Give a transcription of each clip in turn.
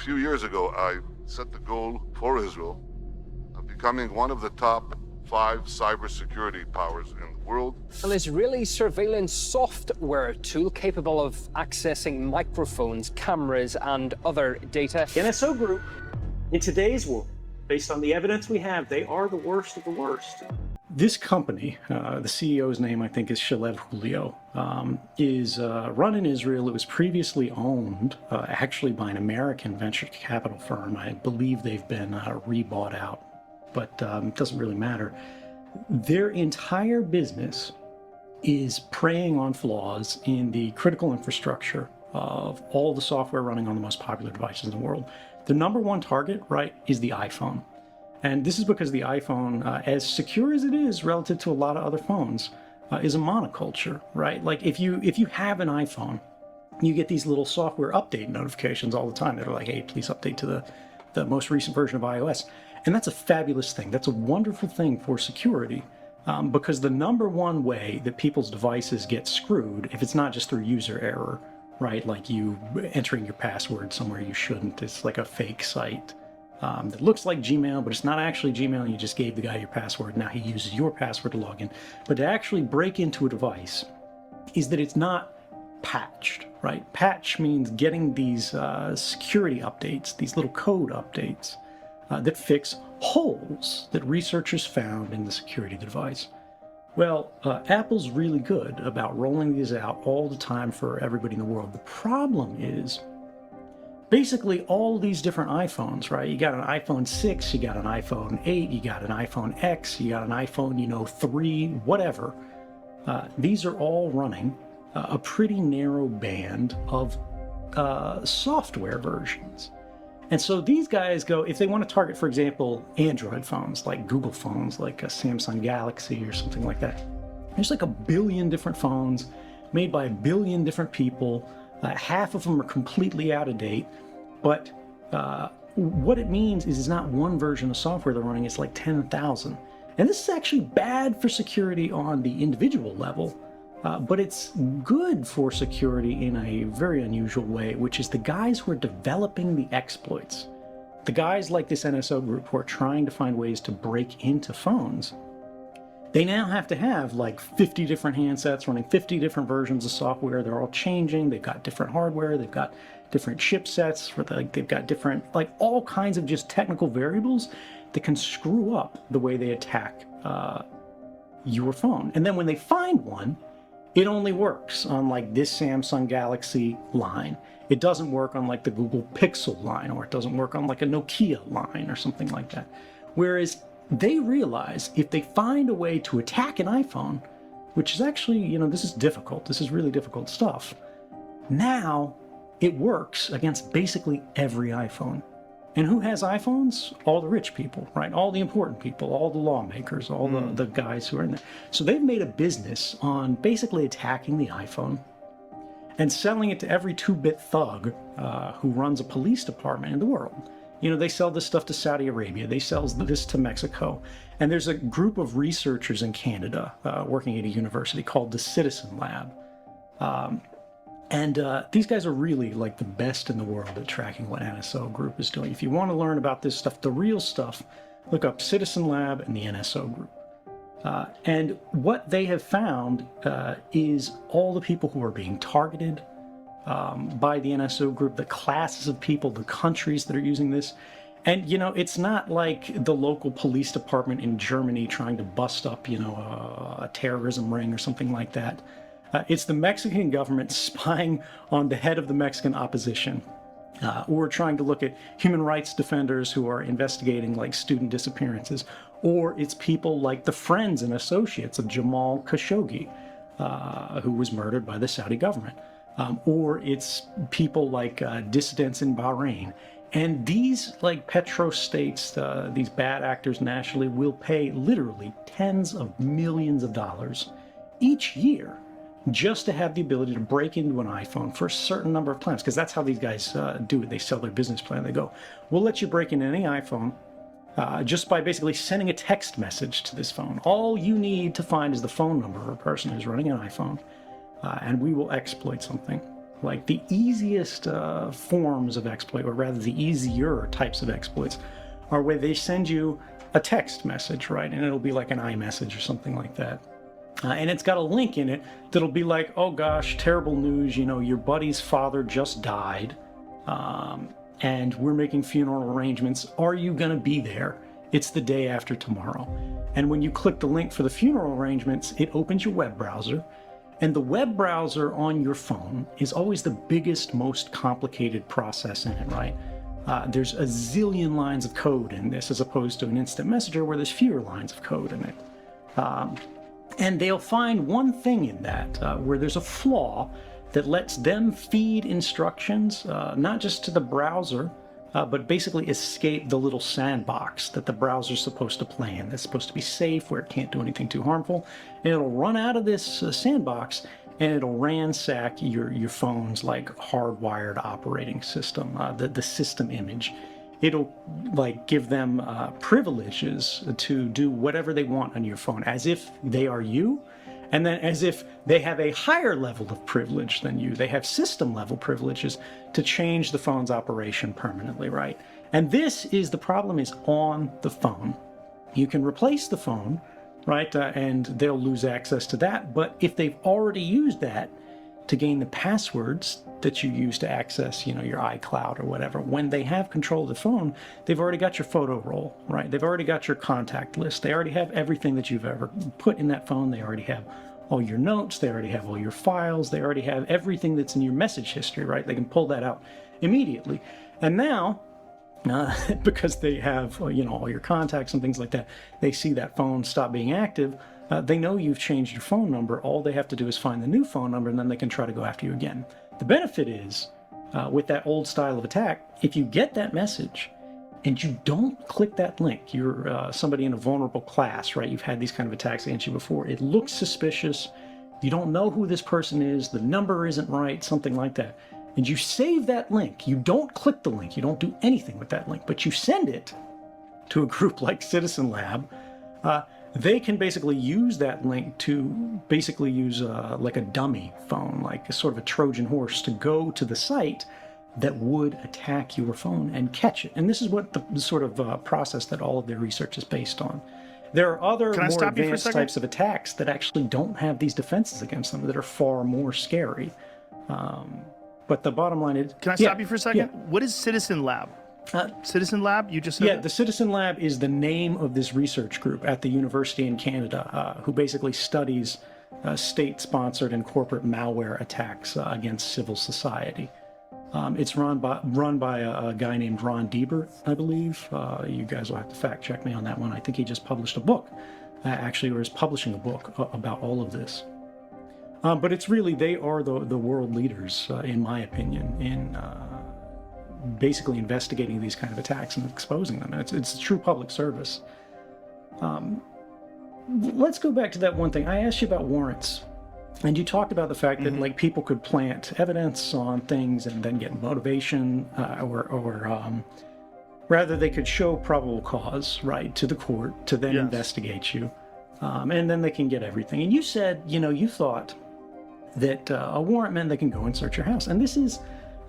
few years ago, I set the goal for Israel of becoming one of the top 5 cybersecurity powers in the world. An Israeli surveillance software tool capable of accessing microphones, cameras, and other data. The NSO Group, in today's world, based on the evidence we have, they are the worst of the worst. This company, the CEO's name I think is Shalev Julio, is run in Israel. It was previously owned actually by an American venture capital firm. I believe they've been rebought out, but it doesn't really matter. Their entire business is preying on flaws in the critical infrastructure of all the software running on the most popular devices in the world. The number one target, right, is the iPhone. And this is because the iPhone, as secure as it is relative to a lot of other phones, is a monoculture, right? Like if you have an iPhone, you get these little software update notifications all the time that are like, hey, please update to the most recent version of iOS. And that's a fabulous thing. That's a wonderful thing for security, because the number one way that people's devices get screwed, if it's not just through user error, right? Like you entering your password somewhere you shouldn't. It's like a fake site that looks like Gmail, but it's not actually Gmail. You just gave the guy your password. Now he uses your password to log in. But to actually break into a device is that it's not patched, right? Patch means getting these security updates, these little code updates that fix holes that researchers found in the security of the device. Well, Apple's really good about rolling these out all the time for everybody in the world. The problem is basically all these different iPhones, right? You got an iPhone 6, you got an iPhone 8, you got an iPhone X, you got an iPhone, 3, whatever. These are all running a pretty narrow band of software versions. And so these guys go, if they want to target, for example, Android phones, like Google phones, like a Samsung Galaxy or something like that. There's like 1 billion different phones made by 1 billion different people. Half of them are completely out of date. But what it means is it's not one version of software they're running, it's like 10,000. And this is actually bad for security on the individual level. But it's good for security in a very unusual way, which is the guys who are developing the exploits. The guys like this NSO group who are trying to find ways to break into phones. They now have to have like 50 different handsets running 50 different versions of software. They're all changing. They've got different hardware. They've got different chipsets. They've got different, like all kinds of just technical variables that can screw up the way they attack your phone. And then when they find one, it only works on like this Samsung Galaxy line. It doesn't work on like the Google Pixel line, or it doesn't work on like a Nokia line or something like that. Whereas they realize if they find a way to attack an iPhone, which is actually, this is difficult. This is really difficult stuff. Now it works against basically every iPhone. And who has iPhones? All the rich people, right? All the important people, all the lawmakers, all the guys who are in there. So they've made a business on basically attacking the iPhone and selling it to every 2-bit thug who runs a police department in the world. They sell this stuff to Saudi Arabia. They sell this to Mexico. And there's a group of researchers in Canada working at a university called the Citizen Lab. And these guys are really like the best in the world at tracking what NSO Group is doing. If you want to learn about this stuff, the real stuff, look up Citizen Lab and the NSO Group. And what they have found is all the people who are being targeted by the NSO Group, the classes of people, the countries that are using this. And, it's not like the local police department in Germany trying to bust up, a terrorism ring or something like that. It's the Mexican government spying on the head of the Mexican opposition, or trying to look at human rights defenders who are investigating like student disappearances, or it's people like the friends and associates of Jamal Khashoggi, who was murdered by the Saudi government, or it's people like dissidents in Bahrain. And these like petrostates, these bad actors nationally, will pay literally tens of millions of dollars each year just to have the ability to break into an iPhone for a certain number of times, because that's how these guys do it. They sell their business plan. They go, we'll let you break into any iPhone just by basically sending a text message to this phone. All you need to find is the phone number of a person who's running an iPhone, and we will exploit something. Like the easiest forms of exploit, or rather the easier types of exploits, are where they send you a text message, right? And it'll be like an iMessage or something like that. And it's got a link in it that'll be like, oh gosh, terrible news, you know, your buddy's father just died, and we're making funeral arrangements. Are you going to be there? It's the day after tomorrow. And when you click the link for the funeral arrangements, it opens your web browser. And the web browser on your phone is always the biggest, most complicated process in it, right? There's a zillion lines of code in this, as opposed to an instant messenger where there's fewer lines of code in it. And they'll find one thing in that where there's a flaw that lets them feed instructions, not just to the browser, but basically escape the little sandbox that the browser's supposed to play in. That's supposed to be safe, where it can't do anything too harmful. And it'll run out of this sandbox, and it'll ransack your phone's like hardwired operating system, the system image. It'll like give them privileges to do whatever they want on your phone, as if they are you, and then as if they have a higher level of privilege than you. They have system level privileges to change the phone's operation permanently, right? And this is the problem, is on the phone. You can replace the phone, right? And they'll lose access to that. But if they've already used that to gain the passwords that you use to access, you know, your iCloud or whatever, when they have control of the phone, they've already got your photo roll, right? They've already got your contact list. They already have everything that you've ever put in that phone. They already have all your notes. They already have all your files. They already have everything that's in your message history, right? They can pull that out immediately. And now, because they have, you know, all your contacts and things like that, they see that phone stop being active. They know you've changed your phone number. All they have to do is find the new phone number, and then they can try to go after you again. The benefit is, with that old style of attack, if you get that message and you don't click that link, you're somebody in a vulnerable class, right? You've had these kind of attacks against you before. It looks suspicious. You don't know who this person is. The number isn't right, something like that. And you save that link. You don't click the link. You don't do anything with that link, but you send it to a group like Citizen Lab. They can basically use that link to basically use like a dummy phone, like a sort of a Trojan horse, to go to the site that would attack your phone and catch it. And this is what the sort of process that all of their research is based on. There are other more advanced types of attacks that actually don't have these defenses against them, that are far more scary. But the bottom line is... Can I stop you for a second? Yeah. What is Citizen Lab? Citizen Lab, you just said? Yeah, that? the Citizen Lab is the name of this research group at the university in Canada, who basically studies state-sponsored and corporate malware attacks against civil society. It's run by a guy named Ron Deibert, I believe. You guys will have to fact check me on that one. I think he just published a book, actually, or is publishing a book about all of this. But it's really, they are the world leaders, in my opinion, in basically investigating these kind of attacks and exposing them. It's a true public service. Let's go back to that one thing. I asked you about warrants, and you talked about the fact that like people could plant evidence on things and then get motivation, or rather they could show probable cause, right, to the court to then investigate you, and then they can get everything. And you said, you know, you thought that a warrant meant they can go and search your house, and this is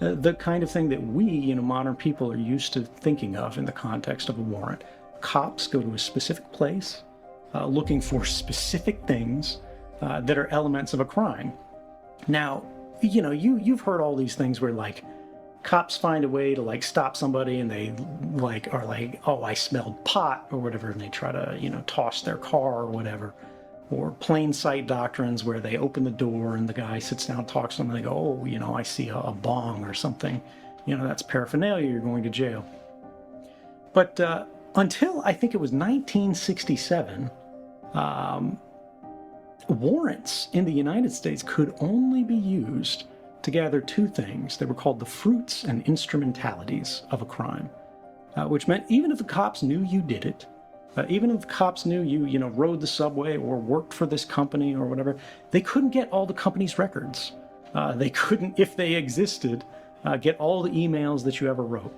the kind of thing that we, you know, modern people are used to thinking of in the context of a warrant. Cops go to a specific place looking for specific things that are elements of a crime. Now, you know, you've heard all these things where like cops find a way to like stop somebody and they like are like, oh, I smelled pot or whatever, and they try to, you know, toss their car or whatever. Or plain sight doctrines where they open the door and the guy sits down and talks to them and they go, oh, you know, I see a bong or something. You know, that's paraphernalia, you're going to jail. But until I think it was 1967, warrants in the United States could only be used to gather two things. They were called the fruits and instrumentalities of a crime, which meant even if the cops knew you did it, even if the cops knew you know, rode the subway or worked for this company or whatever, they couldn't get all the company's records. They couldn't, if they existed, get all the emails that you ever wrote.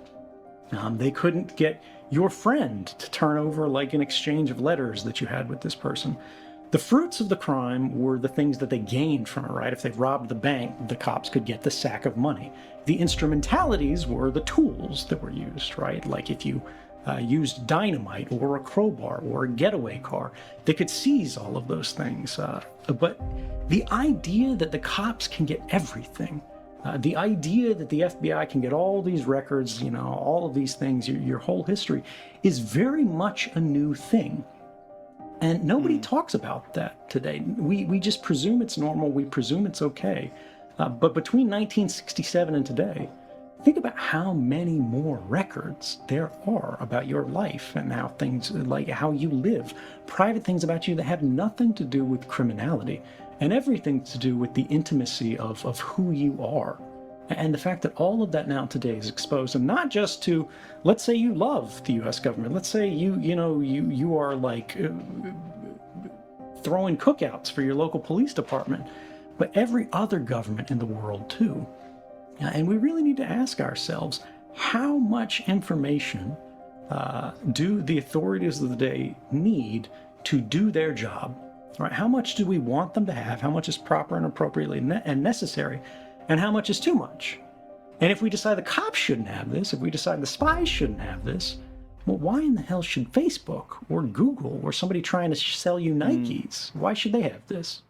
They couldn't get your friend to turn over like an exchange of letters that you had with this person. The fruits of the crime were the things that they gained from it, right? If they robbed the bank, the cops could get the sack of money. The instrumentalities were the tools that were used, right? Like if you used dynamite or a crowbar or a getaway car, they could seize all of those things. But the idea that the cops can get everything, the idea that the FBI can get all these records, you know, all of these things, your whole history, is very much a new thing. And nobody talks about that today. We just presume it's normal. We presume it's okay. But between 1967 and today, think about how many more records there are about your life and how things, like how you live, private things about you that have nothing to do with criminality and everything to do with the intimacy of who you are. And the fact that all of that now today is exposed, and not just to, let's say you love the U.S. government. Let's say you are like throwing cookouts for your local police department, but every other government in the world too. And we really need to ask ourselves, how much information do the authorities of the day need to do their job? Right? How much do we want them to have? How much is proper and appropriately and necessary? And how much is too much? And if we decide the cops shouldn't have this, if we decide the spies shouldn't have this, well, why in the hell should Facebook or Google or somebody trying to sell you Nikes, why should they have this?